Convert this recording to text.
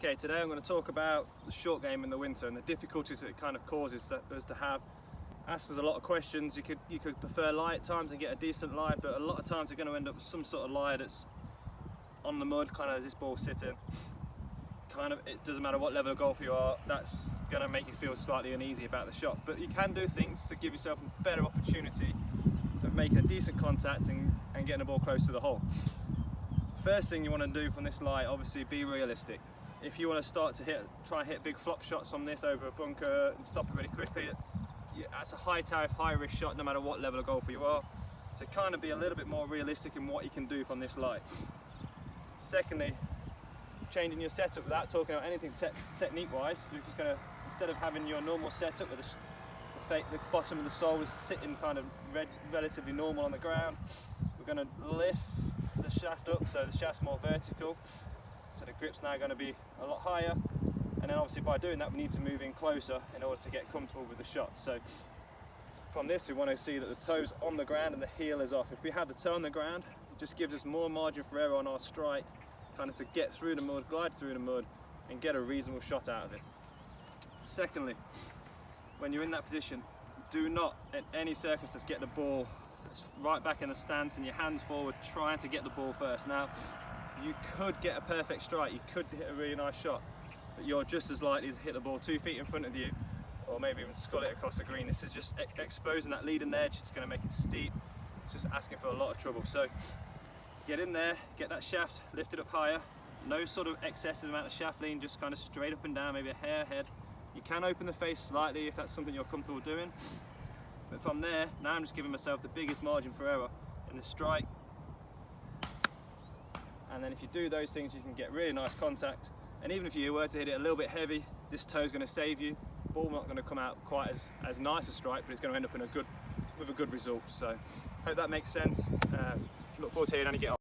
Okay, today I'm going to talk about the short game in the winter and the difficulties that it kind of causes us to have. Asks us a lot of questions. You could prefer lie at times and get a decent lie, but a lot of times you're going to end up with some sort of lie that's on the mud, kind of as this ball sitting. It doesn't matter what level of golfer you are, that's going to make you feel slightly uneasy about the shot. But you can do things to give yourself a better opportunity of making a decent contact and getting the ball close to the hole. First thing you want to do from this lie, obviously, be realistic. If you want to start to try and hit big flop shots from this over a bunker and stop it really quickly, that's a high tariff, high risk shot no matter what level of golfer you are. So kind of be a little bit more realistic in what you can do from this lie. Secondly, changing your setup without talking about anything technique wise. You're just going to, instead of having your normal setup with the bottom of the sole is sitting kind of relatively normal on the ground, we're going to lift the shaft up so the shaft's more vertical. So the grip's now going to be a lot higher, and then obviously by doing that we need to move in closer in order to get comfortable with the shot. So from this we want to see that the toe's on the ground and the heel is off. If we have the toe on the ground, it just gives us more margin for error on our strike, kind of to get through the mud, glide through the mud and get a reasonable shot out of it. Secondly, when you're in that position, do not at any circumstance get the ball right back in the stance and your hands forward trying to get the ball first. Now, you could get a perfect strike, you could hit a really nice shot, but you're just as likely to hit the ball 2 feet in front of you, or maybe even scull it across the green. This is just exposing that leading edge. It's going to make it steep. It's just asking for a lot of trouble. So get in there, get that shaft lifted up higher. No sort of excessive amount of shaft lean, just kind of straight up and down, maybe a hair ahead. You can open the face slightly if that's something you're comfortable doing. But from there, now I'm just giving myself the biggest margin for error in the strike. And then if you do those things, you can get really nice contact. And even if you were to hit it a little bit heavy, this toe's going to save you. The ball's not going to come out quite as nice a strike, but it's going to end up with a good result. So hope that makes sense. Look forward to hearing how you get on.